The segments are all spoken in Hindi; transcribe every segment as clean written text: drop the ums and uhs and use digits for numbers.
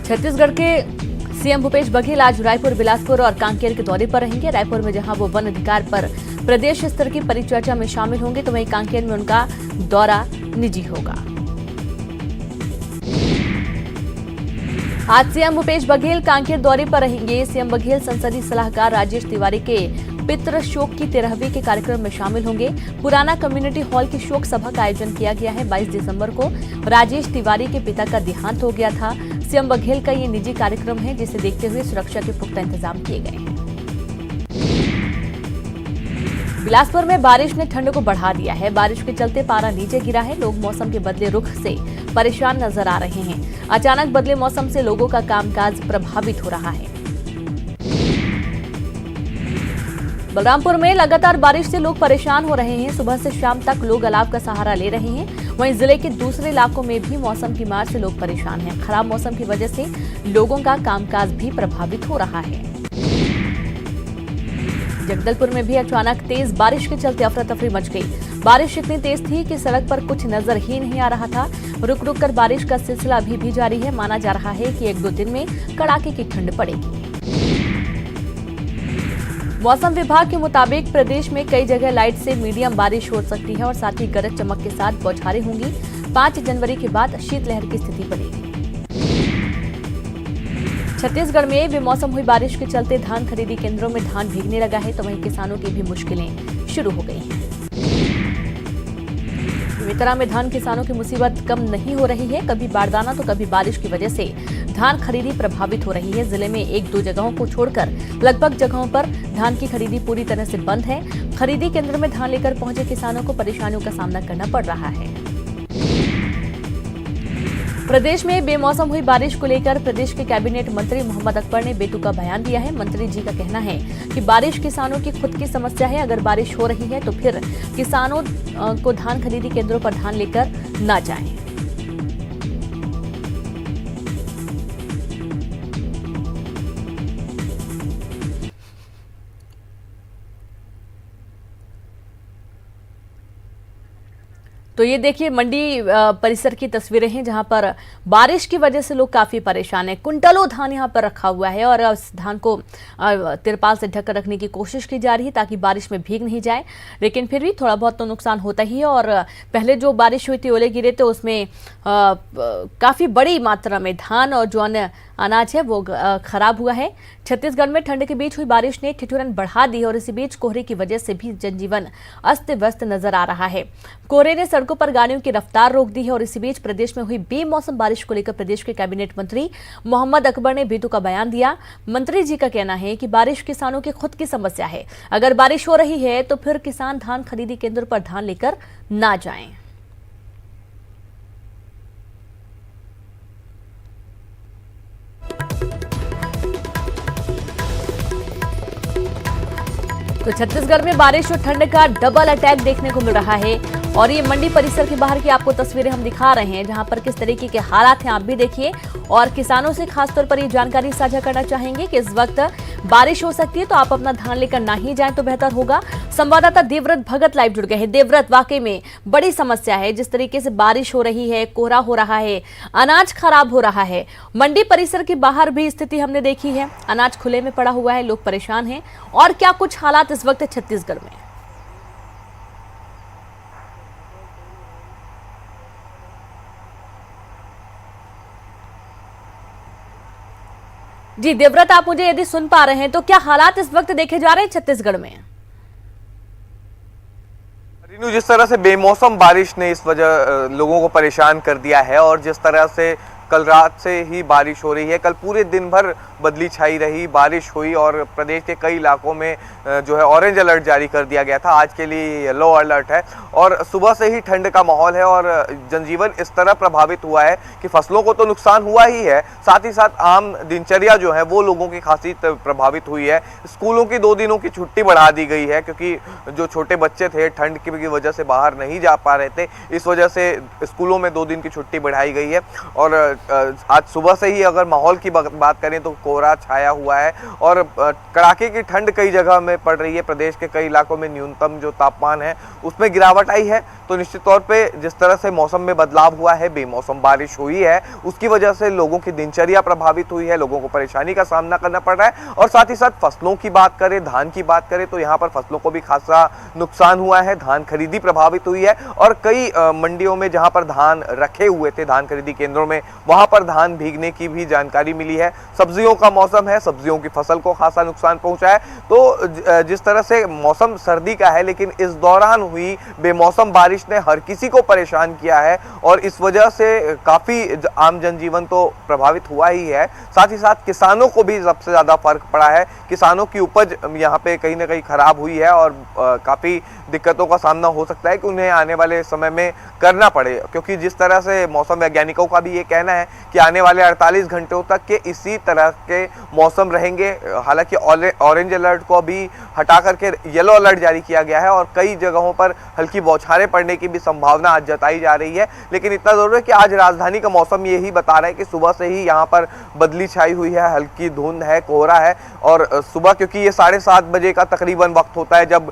छत्तीसगढ़ के सीएम भूपेश बघेल आज रायपुर, बिलासपुर और कांकेर के दौरे पर रहेंगे। रायपुर में जहां वो वन अधिकार पर प्रदेश स्तर की परिचर्चा में शामिल होंगे, तो वहीं कांकेर में उनका दौरा निजी होगा। आज सीएम भूपेश बघेल कांकेर दौरे पर रहेंगे। सीएम बघेल संसदीय सलाहकार राजेश तिवारी के पितृ शोक की 13वीं के कार्यक्रम में शामिल होंगे। पुराना कम्युनिटी हॉल की शोक सभा का आयोजन किया गया है। 22 दिसंबर को राजेश तिवारी के पिता का देहांत हो गया था। सीएम बघेल का ये निजी कार्यक्रम है, जिसे देखते हुए सुरक्षा के पुख्ता इंतजाम किए गए हैं। बिलासपुर में बारिश ने ठंड को बढ़ा दिया है। बारिश के चलते पारा नीचे गिरा है। लोग मौसम के बदले रुख से परेशान नजर आ रहे हैं। अचानक बदले मौसम से लोगों का कामकाज प्रभावित हो रहा है। बलरामपुर में लगातार बारिश से लोग परेशान हो रहे हैं। सुबह से शाम तक लोग अलाव का सहारा ले रहे हैं। वहीं जिले के दूसरे इलाकों में भी मौसम की मार से लोग परेशान हैं। खराब मौसम की वजह से लोगों का कामकाज भी प्रभावित हो रहा है। जगदलपुर में भी अचानक तेज बारिश के चलते अफरा तफरी मच गई। बारिश इतनी तेज थी कि सड़क पर कुछ नजर ही नहीं आ रहा था। रुक रुक कर बारिश का सिलसिला अभी भी जारी है। माना जा रहा है कि 1-2 दिन में कड़ाके की ठंड पड़ेगी। मौसम विभाग के मुताबिक प्रदेश में कई जगह लाइट से मीडियम बारिश हो सकती है और साथ ही गरज चमक के साथ बौछारें होंगी। 5 जनवरी के बाद शीतलहर की स्थिति बनेगी। छत्तीसगढ़ में बेमौसम हुई बारिश के चलते धान खरीदी केंद्रों में धान भीगने लगा है, तो वहीं किसानों की भी मुश्किलें शुरू हो गई हैं। बेमेतरा में धान किसानों की मुसीबत कम नहीं हो रही है। कभी बारदाना तो कभी बारिश की वजह से धान खरीदी प्रभावित हो रही है। जिले में 1-2 जगहों को छोड़कर लगभग जगहों पर धान की खरीदी पूरी तरह से बंद है। खरीदी केंद्र में धान लेकर पहुंचे किसानों को परेशानियों का सामना करना पड़ रहा है। प्रदेश में बेमौसम हुई बारिश को लेकर प्रदेश के कैबिनेट मंत्री मोहम्मद अकबर ने बेतुका बयान दिया है। मंत्री जी का कहना है कि बारिश किसानों की खुद की समस्या है। अगर बारिश हो रही है तो फिर किसानों को धान खरीदी केंद्रों पर धान लेकर न जाएं। तो ये देखिए मंडी परिसर की तस्वीरें हैं, जहां पर बारिश की वजह से लोग काफी परेशान हैं। कुंटलों धान यहां पर रखा हुआ है और उस धान को तिरपाल से ढककर रखने की कोशिश की जा रही है ताकि बारिश में भीग नहीं जाए। लेकिन फिर भी थोड़ा बहुत तो नुकसान होता ही है। और पहले जो बारिश हुई थी, ओले गिरे थे, उसमें काफी बड़ी मात्रा में धान और जो अन्य अनाज है वो खराब हुआ है। छत्तीसगढ़ में ठंड के बीच हुई बारिश ने ठिठुरन बढ़ा दी और इसी बीच कोहरे की वजह से भी जनजीवन अस्त व्यस्त नजर आ रहा है। कोहरे ने सड़कों पर गाड़ियों की रफ्तार रोक दी है और इसी बीच प्रदेश में हुई बेमौसम बारिश को लेकर प्रदेश के कैबिनेट मंत्री मोहम्मद अकबर ने बेतुका बयान दिया। मंत्री जी का कहना है कि बारिश किसानों की खुद की समस्या है। अगर बारिश हो रही है तो फिर किसान धान खरीदी केंद्र पर धान लेकर ना जाएं। तो छत्तीसगढ़ में बारिश और ठंड का डबल अटैक देखने को मिल रहा है। और ये मंडी परिसर के बाहर की आपको तस्वीरें हम दिखा रहे हैं, जहां पर किस तरीके के हालात हैं आप भी देखिए। और किसानों से खासतौर पर ये जानकारी साझा करना चाहेंगे कि इस वक्त बारिश हो सकती है, तो आप अपना धान लेकर ना ही जाएं तो बेहतर होगा। संवाददाता देवव्रत भगत लाइव जुड़ गए हैं। देवव्रत, वाकई में बड़ी समस्या है। जिस तरीके से बारिश हो रही है, कोहरा हो रहा है, अनाज खराब हो रहा है। मंडी परिसर के बाहर भी स्थिति हमने देखी है, अनाज खुले में पड़ा हुआ है, लोग परेशान हैं। और क्या कुछ हालात इस वक्त छत्तीसगढ़ में? जी देवव्रत, आप मुझे यदि सुन पा रहे हैं तो क्या हालात इस वक्त देखे जा रहे हैं छत्तीसगढ़ में? रीनू, जिस तरह से बेमौसम बारिश ने इस वजह लोगों को परेशान कर दिया है और जिस तरह से कल रात से ही बारिश हो रही है, कल पूरे दिन भर बदली छाई रही, बारिश हुई और प्रदेश के कई इलाकों में जो है ऑरेंज अलर्ट जारी कर दिया गया था। आज के लिए येलो अलर्ट है और सुबह से ही ठंड का माहौल है और जनजीवन इस तरह प्रभावित हुआ है कि फसलों को तो नुकसान हुआ ही है, साथ ही साथ आम दिनचर्या जो है वो लोगों की खासी प्रभावित हुई है। स्कूलों की 2 दिनों की छुट्टी बढ़ा दी गई है क्योंकि जो छोटे बच्चे थे ठंड की वजह से बाहर नहीं जा पा रहे थे, इस वजह से स्कूलों में 2 दिन की छुट्टी बढ़ाई गई है। और आज सुबह से ही अगर माहौल की बात करें तो कोहरा छाया हुआ है और कड़ाके की ठंड कई जगह में पड़ रही है। प्रदेश के कई इलाकों में न्यूनतम जो तापमान है उसमें गिरावट आई है। तो निश्चित तौर पे जिस तरह से मौसम में बदलाव हुआ है, बेमौसम बारिश हुई है, उसकी वजह से लोगों की दिनचर्या प्रभावित हुई है, लोगों को परेशानी का सामना करना पड़ रहा है। और साथ ही साथ फसलों की बात करें, धान की बात करें तो यहाँ पर फसलों को भी खासा नुकसान हुआ है। धान खरीदी प्रभावित हुई है और कई मंडियों में जहाँ पर धान रखे हुए थे, धान खरीदी केंद्रों में, वहाँ पर धान भीगने की भी जानकारी मिली है। सब्जियों का मौसम है, सब्जियों की फसल को खासा नुकसान पहुंचा है। तो जिस तरह से मौसम सर्दी का है, लेकिन इस दौरान हुई बेमौसम बारिश ने हर किसी को परेशान किया है और इस वजह से काफी आम जनजीवन तो प्रभावित हुआ ही है। साथ ही साथ किसानों को भी सबसे ज्यादा फर्क पड़ा है। किसानों की उपज यहाँ पे कहीं ना कहीं खराब हुई है और काफी दिक्कतों का सामना हो सकता है कि उन्हें आने वाले समय में करना पड़े, क्योंकि जिस तरह से मौसम वैज्ञानिकों का भी ये कहना है कि आने वाले 48 घंटों तक के इसी तरह के मौसम रहेंगे। हालांकि ऑरेंज अलर्ट को अभी हटा करके येलो अलर्ट जारी किया गया है और कई जगहों पर हल्की बौछारें पड़ने की भी संभावना आज जताई जा रही है। लेकिन इतना जरूर है कि आज राजधानी का मौसम यही बता रहा है कि सुबह से ही यहाँ पर बदली छाई हुई है, हल्की धुंध है, कोहरा है। और सुबह, क्योंकि ये 7:30 बजे का तकरीबन वक्त होता है जब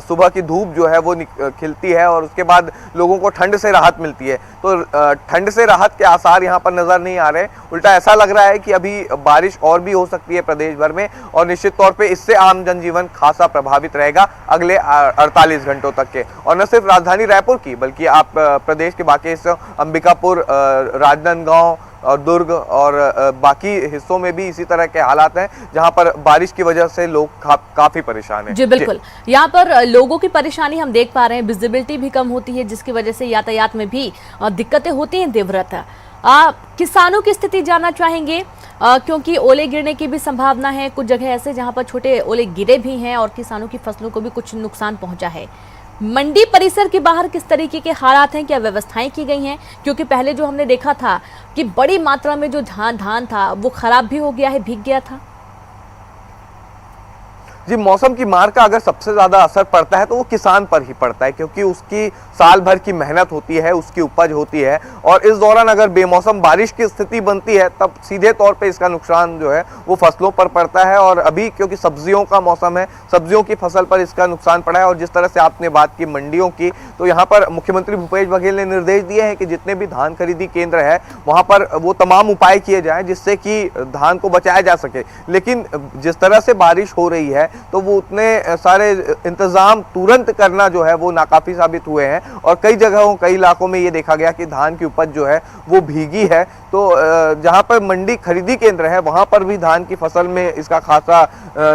सुबह की धूप जो है वो खिलती है और उसके बाद लोगों को ठंड से राहत मिलती है। तो ठंड से राहत के आसार यहाँ पर नजर नहीं आ रहे। उल्टा ऐसा लग रहा है कि अभी बारिश और भी हो सकती है प्रदेश भर में और निश्चित तौर पे इससे आम जनजीवन खासा प्रभावित रहेगा अगले 48 घंटों तक के। और न सिर्फ राजधानी रायपुर की, बल्कि आप प्रदेश के बाकी हिस्सों, अंबिकापुर, राजनांदगांव और दुर्ग और बाकी हिस्सों में भी इसी तरह के हालात हैं जहां पर बारिश की वजह से लोग काफी परेशान हैं। जी बिल्कुल, यहाँ पर लोगों की परेशानी हम देख पा रहे हैं। विजिबिलिटी भी कम होती है जिसकी वजह से यातायात में भी दिक्कतें होती हैं देवव्रत। किसानों की स्थिति जानना चाहेंगे क्योंकि ओले गिरने की भी संभावना है। कुछ जगह ऐसे जहां पर छोटे ओले गिरे भी हैं और किसानों की फसलों को भी कुछ नुकसान पहुंचा है। मंडी परिसर के बाहर किस तरीके के हालात हैं, क्या व्यवस्थाएं की गई हैं? क्योंकि पहले जो हमने देखा था कि बड़ी मात्रा में जो धान था वो खराब भी हो गया है, भीग गया था। जी, मौसम की मार का अगर सबसे ज्यादा असर पड़ता है तो वो किसान पर ही पड़ता है, क्योंकि उसकी साल भर की मेहनत होती है, उसकी उपज होती है और इस दौरान अगर बेमौसम बारिश की स्थिति बनती है तब सीधे तौर पे इसका नुकसान जो है वो फसलों पर पड़ता है। और अभी क्योंकि सब्जियों का मौसम है, सब्जियों की फसल पर इसका नुकसान पड़ा है। और जिस तरह से आपने बात की मंडियों की, तो यहाँ पर मुख्यमंत्री भूपेश बघेल ने निर्देश दिए हैं कि जितने भी धान खरीदी केंद्र है वहां पर वो तमाम उपाय किए जाएं जिससे कि धान को बचाया जा सके। लेकिन जिस तरह से बारिश हो रही है तो वो उतने सारे इंतजाम तुरंत करना जो है वो नाकाफी साबित हुए हैं और कई जगहों, कई इलाकों में ये देखा गया कि धान की उपज जो है वो भीगी है। तो जहां पर मंडी खरीदी केंद्र है वहां पर भी धान की फसल में इसका खासा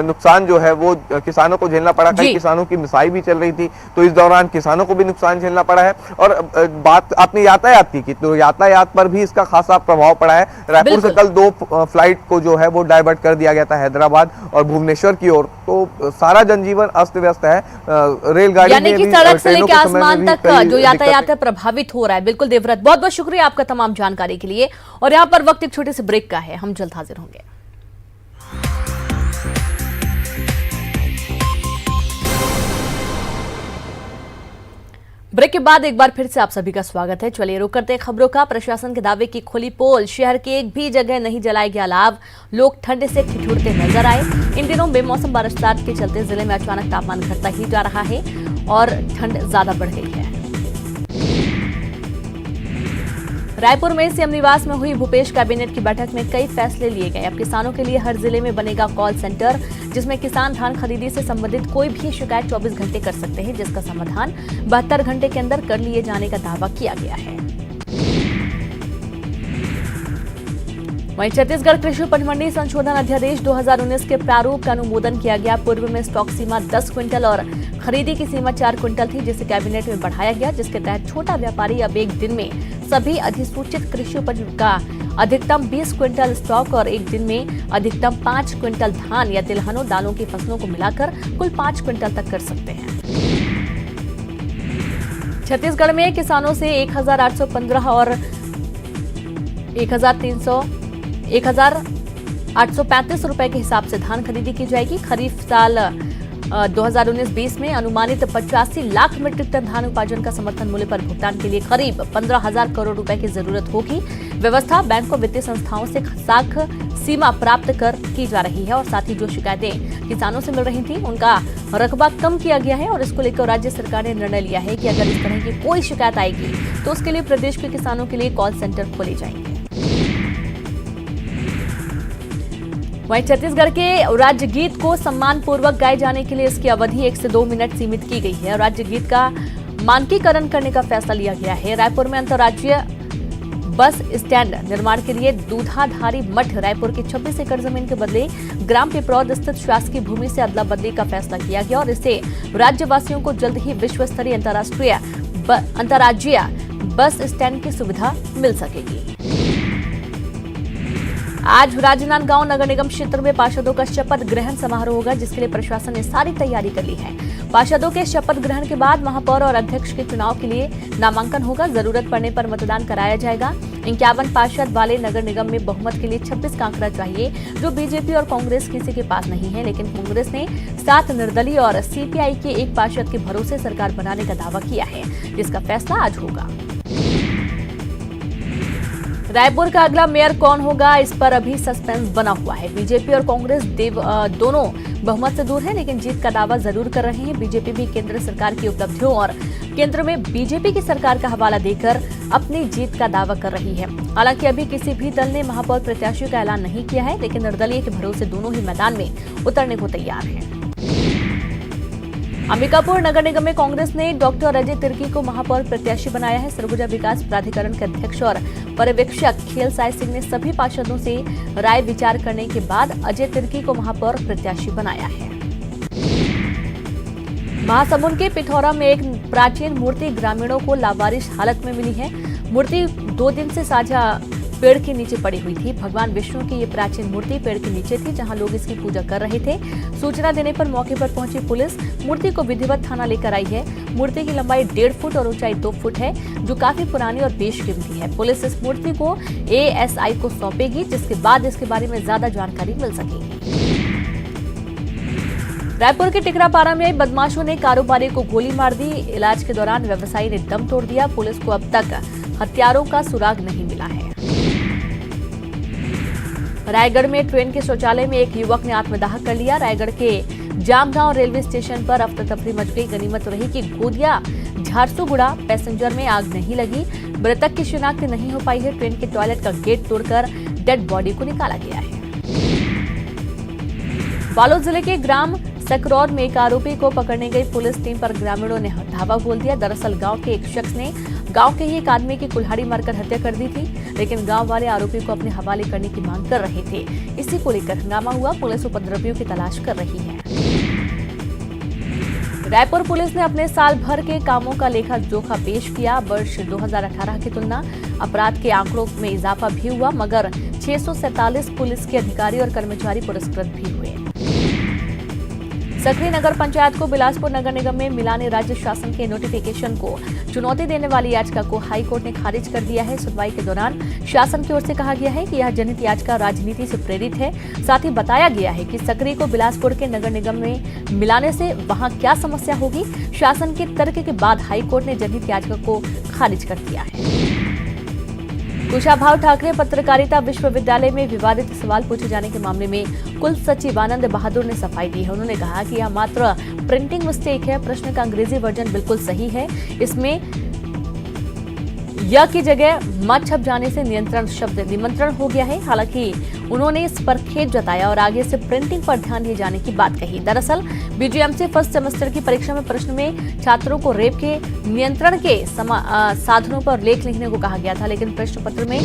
नुकसान जो है वो किसानों को झेलना पड़ा। कई किसानों की मिसाई भी चल रही थी तो इस दौरान किसानों को भी नुकसान झेलना पड़ा है। और बात आपने यातायात की तो यातायात पर भी इसका खासा प्रभाव पड़ा है। रायपुर से कल 2 फ्लाइट को जो है वो डाइवर्ट कर दिया गया था हैदराबाद और भुवनेश्वर की ओर। तो सारा जनजीवन अस्त व्यस्त है। रेलगाड़ी यानी कि सड़क से लेकर आसमान तक जो यातायात है प्रभावित हो रहा है। बिल्कुल देवव्रत, बहुत बहुत शुक्रिया आपका तमाम जानकारी के लिए। और यहाँ पर वक्त एक छोटे से ब्रेक का है, हम जल्द हाजिर होंगे। ब्रेक के बाद एक बार फिर से आप सभी का स्वागत है। चलिए रुक करते हैं खबरों का। प्रशासन के दावे की खुली पोल, शहर के एक भी जगह नहीं जलाई गया अलाव, लोग ठंड से ठिठुरते नजर आए। इन दिनों बेमौसम बरसात के चलते जिले में अचानक तापमान घटता ही जा रहा है और ठंड ज्यादा बढ़ गई है। रायपुर में सीएम निवास में हुई भूपेश कैबिनेट की बैठक में कई फैसले लिए गए। अब किसानों के लिए हर जिले में बनेगा कॉल सेंटर, जिसमें किसान धान खरीदी से संबंधित कोई भी शिकायत 24 घंटे कर सकते हैं, जिसका समाधान 72 घंटे के अंदर कर लिए जाने का दावा किया गया है। वहीं छत्तीसगढ़ कृषि उपज मंडी संशोधन अध्यादेश 2019 के प्रारूप का अनुमोदन किया गया। पूर्व में स्टॉक सीमा 10 क्विंटल और खरीदी की सीमा 4 क्विंटल थी, जिसे कैबिनेट में बढ़ाया गया, जिसके तहत छोटा व्यापारी अब एक दिन में सभी अधिसूचित कृषि उपज का अधिकतम 20 क्विंटल स्टॉक और एक दिन में अधिकतम 5 क्विंटल धान या तिलहनों दालों की फसलों को मिलाकर कुल 5 क्विंटल तक कर सकते हैं। छत्तीसगढ़ में किसानों से 1815 और 1835 रुपए के हिसाब से धान खरीदी की जाएगी। खरीफ साल 2019-20 में अनुमानित 85 लाख मीट्रिक टन धान उपार्जन का समर्थन मूल्य पर भुगतान के लिए करीब 15,000 करोड़ रुपए की जरूरत होगी। व्यवस्था बैंक और वित्तीय संस्थाओं से साख सीमा प्राप्त कर की जा रही है और साथ ही जो शिकायतें किसानों से मिल रही थी उनका रकबा कम किया गया है और इसको लेकर राज्य सरकार ने निर्णय लिया है कि अगर इस तरह की कोई शिकायत आएगी तो उसके लिए प्रदेश के किसानों के लिए कॉल सेंटर खोले जाएंगे। वहीं छत्तीसगढ़ के राज्य गीत को सम्मान पूर्वक गाए जाने के लिए इसकी अवधि 1 से 2 मिनट सीमित की गई है। राज्य गीत का मानकीकरण करने का फैसला लिया गया है। रायपुर में अंतर्राज्यीय बस स्टैंड निर्माण के लिए दूधाधारी मठ रायपुर की 26 एकड़ जमीन के बदले ग्राम पिपरौद स्थित शासकीय भूमि से अदला बदली का फैसला किया गया और इससे राज्यवासियों को जल्द ही विश्व स्तरीय अंतर्राज्यीय बस स्टैंड की सुविधा मिल सकेगी। आज राजनांदगांव नगर निगम क्षेत्र में पार्षदों का शपथ ग्रहण समारोह होगा, जिसके लिए प्रशासन ने सारी तैयारी कर ली है। पार्षदों के शपथ ग्रहण के बाद महापौर और अध्यक्ष के चुनाव के लिए नामांकन होगा। जरूरत पड़ने पर मतदान कराया जाएगा। 51 पार्षद वाले नगर निगम में बहुमत के लिए 26 का आंकड़ा चाहिए, जो बीजेपी और कांग्रेस किसी के पास नहीं है। लेकिन कांग्रेस ने 7 निर्दलीय और सीपीआई के 1 पार्षद के भरोसे सरकार बनाने का दावा किया है, जिसका फैसला आज होगा। रायपुर का अगला मेयर कौन होगा, इस पर अभी सस्पेंस बना हुआ है। बीजेपी और कांग्रेस दोनों बहुमत से दूर हैं, लेकिन जीत का दावा जरूर कर रहे हैं। बीजेपी भी केंद्र सरकार की उपलब्धियों और केंद्र में बीजेपी की सरकार का हवाला देकर अपनी जीत का दावा कर रही है। हालांकि अभी किसी भी दल ने महापौर प्रत्याशी का ऐलान नहीं किया है, लेकिन निर्दलीय के भरोसे दोनों ही मैदान में उतरने को तैयार हैं। अंबिकापुर नगर निगम में कांग्रेस ने डॉक्टर अजय तिर्की को महापौर प्रत्याशी बनाया है। सरगुजा विकास प्राधिकरण के अध्यक्ष और पर्यवेक्षक खेल साय सिंह ने सभी पार्षदों से राय विचार करने के बाद अजय तिर्की को महापौर प्रत्याशी बनाया है। महासमुंद के पिथौरा में एक प्राचीन मूर्ति ग्रामीणों को लावारिस हालत में मिली है। मूर्ति 2 दिन से साझा पेड़ के नीचे पड़ी हुई थी। भगवान विष्णु की ये प्राचीन मूर्ति पेड़ के नीचे थी, जहां लोग इसकी पूजा कर रहे थे। सूचना देने पर मौके पर पहुंची पुलिस मूर्ति को विधिवत थाना लेकर आई है। मूर्ति की लंबाई 1.5 फुट और ऊंचाई 2 फुट है, जो काफी पुरानी और बेशकीमती है। पुलिस इस मूर्ति को एएसआई को सौंपेगी, जिसके बाद इसके बारे में ज्यादा जानकारी मिल सकेगी। रायपुर के टिकरापारा में बदमाशों ने कारोबारी को गोली मार दी। इलाज के दौरान व्यवसायी ने दम तोड़ दिया। पुलिस को अब तक हत्यारों का सुराग नहीं मिला है। रायगढ़ में ट्रेन के शौचालय में एक युवक ने आत्मदाह कर लिया। रायगढ़ के जामगांव रेलवे स्टेशन पर अफरा-तफरी मच गई। गनीमत रही कि गोदिया झारसुगुड़ा पैसेंजर में आग नहीं लगी। मृतक की शिनाख्त नहीं हो पाई है। ट्रेन के टॉयलेट का गेट तोड़कर डेड बॉडी को निकाला गया है। बालोद जिले के ग्राम सकरौर में एक आरोपी को पकड़ने गई पुलिस टीम पर ग्रामीणों ने धावा बोल दिया। दरअसल गांव के एक शख्स ने गांव के ही एक आदमी की कुल्हाड़ी मारकर हत्या कर दी थी, लेकिन गांव वाले आरोपी को अपने हवाले करने की मांग कर रहे थे। इसी को लेकर हंगामा हुआ। पुलिस उपद्रवियों की तलाश कर रही है। रायपुर पुलिस ने अपने साल भर के कामों का लेखा जोखा पेश किया। वर्ष 2018 की तुलना अपराध के आंकड़ों में इजाफा भी हुआ, मगर 647 पुलिस के अधिकारी और कर्मचारी पुरस्कृत भी हुए। सकरी नगर पंचायत को बिलासपुर नगर निगम में मिलाने राज्य शासन के नोटिफिकेशन को चुनौती देने वाली याचिका को हाई कोर्ट ने खारिज कर दिया है। सुनवाई के दौरान शासन की ओर से कहा गया है कि यह जनहित याचिका राजनीति से प्रेरित है। साथ ही बताया गया है कि सकरी को बिलासपुर के नगर निगम में मिलाने से वहां क्या समस्या होगी। शासन के तर्क के बाद हाई कोर्ट ने जनहित याचिका को खारिज कर दिया है। कुशाभाऊ ठाकरे पत्रकारिता विश्वविद्यालय में विवादित सवाल पूछे जाने के मामले में कुल सचिव आनंद बहादुर ने सफाई दी है। उन्होंने कहा कि यह मात्र प्रिंटिंग मिस्टेक है। प्रश्न का अंग्रेजी वर्जन बिल्कुल सही है। इसमें य की जगह म छप जाने से नियंत्रण शब्द निमंत्रण हो गया है। हालांकि उन्होंने इस पर खेद जताया और आगे से प्रिंटिंग पर ध्यान दिए जाने की बात कही। दरअसल बीजीएमसी फर्स्ट सेमेस्टर की परीक्षा में प्रश्न में छात्रों को रेप के नियंत्रण के साधनों पर लेख लिखने को कहा गया था, लेकिन प्रश्न पत्र में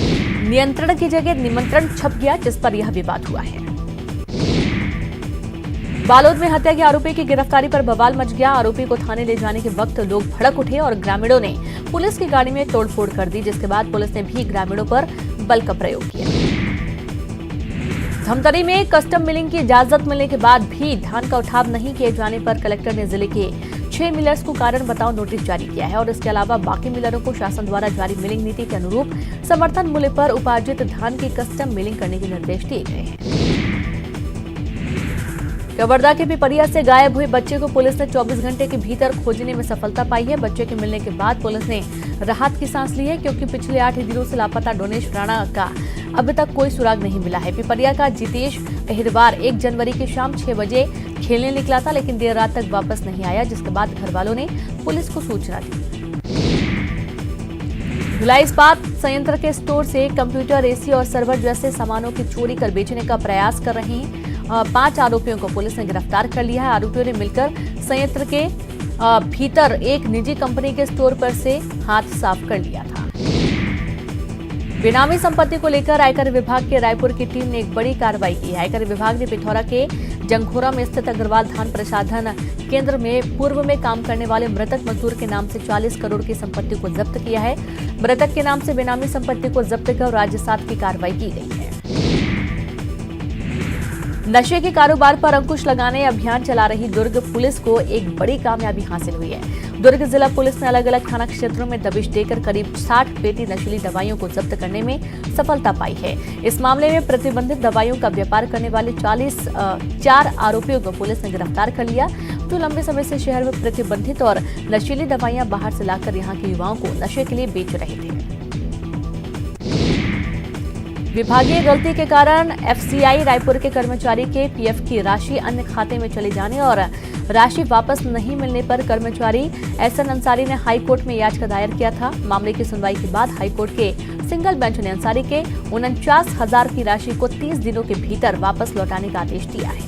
नियंत्रण की जगह निमंत्रण छप गया, जिस पर यह विवाद हुआ है। बालोद में हत्या के आरोपी की गिरफ्तारी पर बवाल मच गया। आरोपी को थाने ले जाने के वक्त लोग भड़क उठे और ग्रामीणों ने पुलिस की गाड़ी में तोड़फोड़ कर दी, जिसके बाद पुलिस ने भी ग्रामीणों पर बल का प्रयोग किया। धमतरी में कस्टम मिलिंग की इजाजत मिलने के बाद भी धान का उठाव नहीं किए जाने पर कलेक्टर ने जिले के 6 मिलर्स को कारण बताओ नोटिस जारी किया है और इसके अलावा बाकी मिलरों को शासन द्वारा जारी मिलिंग नीति के अनुरूप समर्थन मूल्य पर उपार्जित धान की कस्टम मिलिंग करने के निर्देश दिए गए हैं। कवर्धा के पिपरिया से गायब हुए बच्चे को पुलिस ने 24 घंटे के भीतर खोजने में सफलता पाई है। बच्चे के मिलने के बाद पुलिस ने राहत की सांस ली है, क्योंकि पिछले 8 दिनों से लापता डोनेश राणा का अभी तक कोई सुराग नहीं मिला है। पिपरिया का जितेश अहिरवार 1 जनवरी की शाम 6 बजे खेलने निकला था, लेकिन देर रात तक वापस नहीं आया, जिसके बाद घर वालों ने पुलिस को सूचना दी। भिलाई इस्पात संयंत्र के स्टोर से कंप्यूटर, एसी और सर्वर जैसे सामानों की चोरी कर बेचने का प्रयास कर रहे हैं 5 आरोपियों को पुलिस ने गिरफ्तार कर लिया है। आरोपियों ने मिलकर संयंत्र के भीतर एक निजी कंपनी के स्टोर पर से हाथ साफ कर लिया था। बेनामी संपत्ति को लेकर आयकर विभाग के रायपुर की टीम ने एक बड़ी कार्रवाई की है। आयकर विभाग ने पिथौरा के जंघोरा में स्थित अग्रवाल धान प्रसाधन केंद्र में पूर्व में काम करने वाले मृतक मजदूर के नाम से 40 करोड़ की संपत्ति को जब्त किया है। मृतक के नाम से बेनामी संपत्ति को जब्त कर राजसात की कार्रवाई की गई है। नशे के कारोबार पर अंकुश लगाने अभियान चला रही दुर्ग पुलिस को एक बड़ी कामयाबी हासिल हुई है। दुर्ग जिला पुलिस ने अलग अलग थाना क्षेत्रों में दबिश देकर करीब 60 पेटी नशीली दवाइयों को जब्त करने में सफलता पाई है। इस मामले में प्रतिबंधित दवाइयों का व्यापार करने वाले 4 आरोपियों को पुलिस ने गिरफ्तार कर लिया, जो लंबे समय से शहर में प्रतिबंधित और नशीली दवाइयां बाहर से लाकर यहां के युवाओं को नशे के लिए बेच रहे थे। विभागीय गलती के कारण एफसीआई रायपुर के कर्मचारी के पीएफ की राशि अन्य खाते में चले जाने और राशि वापस नहीं मिलने पर कर्मचारी एहसन अंसारी ने हाईकोर्ट में याचिका दायर किया था। मामले की सुनवाई के बाद हाईकोर्ट के सिंगल बेंच ने अंसारी के 49,000 की राशि को 30 दिनों के भीतर वापस लौटाने का आदेश दिया है।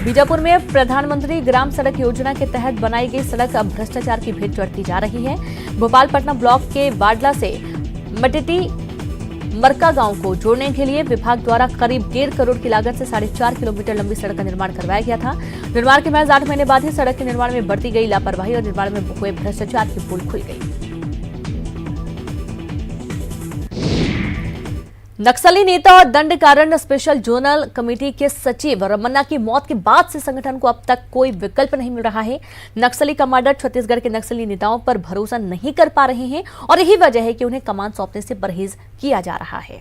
बीजापुर में प्रधानमंत्री ग्राम सड़क योजना के तहत बनाई गई सड़क अब भ्रष्टाचार की भेंट चढ़ती जा रही है। भोपाल-पटना ब्लॉक के बाडला से मटिटी मरका गांव को जोड़ने के लिए विभाग द्वारा करीब 1.5 करोड़ की लागत से 4.5 किलोमीटर लंबी सड़क का निर्माण करवाया गया था। निर्माण के महज 8 महीने बाद ही सड़क के निर्माण में बढ़ती गई लापरवाही और निर्माण में हुए भ्रष्टाचार की पोल खुल गई। नक्सली नेता और दंडकारण्य स्पेशल जोनल कमेटी के सचिव रमन्ना की मौत के बाद से संगठन को अब तक कोई विकल्प नहीं मिल रहा है। नक्सली कमांडर छत्तीसगढ़ के नक्सली नेताओं पर भरोसा नहीं कर पा रहे हैं और यही वजह है कि उन्हें कमान सौंपने से परहेज किया जा रहा है।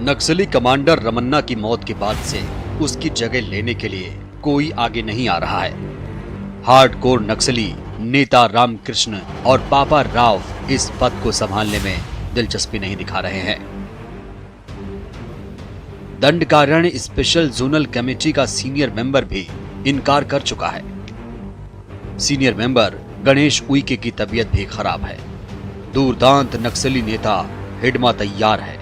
नक्सली कमांडर रमन्ना की मौत के बाद से उसकी जगह लेने के लिए कोई आगे नहीं आ रहा है। हार्डकोर नक्सली नेता रामकृष्ण और पापा राव इस पद को संभालने में दिलचस्पी नहीं दिखा रहे हैं। दंडकारण्य स्पेशल जोनल कमेटी का सीनियर मेंबर भी इनकार कर चुका है। सीनियर मेंबर गणेश उइके की तबीयत भी खराब है। दूरदांत नक्सली नेता हिडमा तैयार है,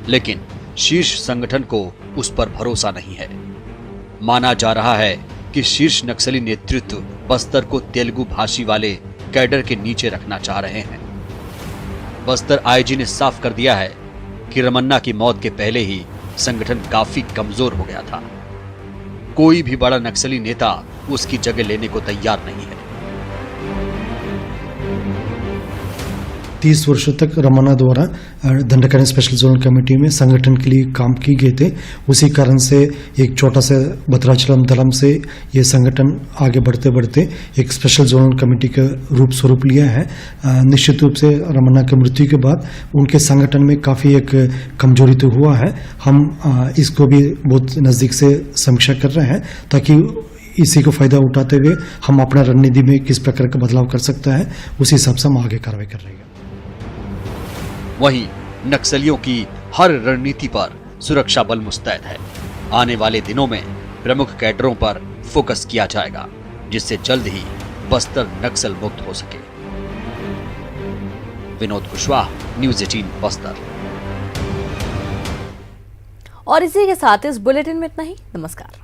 लेकिन शीर्ष संगठन को उस पर भरोसा नहीं है। माना जा रहा है कि शीर्ष नक्सली नेतृत्व बस्तर को तेलुगु भाषी वाले कैडर के नीचे रखना चाह रहे हैं। बस्तर आईजी ने साफ कर दिया है कि रमन्ना की मौत के पहले ही संगठन काफी कमजोर हो गया था। कोई भी बड़ा नक्सली नेता उसकी जगह लेने को तैयार नहीं है। 30 वर्षों तक रमन्ना द्वारा दंडकारण्य स्पेशल जोनल कमेटी में संगठन के लिए काम किए गए थे। उसी कारण से एक छोटा सा भद्राचलम दलम से ये संगठन आगे बढ़ते बढ़ते एक स्पेशल जोनल कमेटी का रूप स्वरूप लिया है। निश्चित रूप से रमन्ना की मृत्यु के बाद उनके संगठन में काफ़ी एक कमजोरी तो हुआ है। हम इसको भी बहुत नज़दीक से समीक्षा कर रहे हैं ताकि इसी को फायदा उठाते हुए हम अपना रणनीति में किस प्रकार का बदलाव कर सकता है, उसी हिसाब से हम आगे कार्रवाई कर रहे हैं। वहीं नक्सलियों की हर रणनीति पर सुरक्षा बल मुस्तैद है। आने वाले दिनों में प्रमुख कैडरों पर फोकस किया जाएगा, जिससे जल्द ही बस्तर नक्सल मुक्त हो सके। विनोद कुशवाहा, न्यूज़ 18 बस्तर। और इसी के साथ इस बुलेटिन में इतना ही। नमस्कार।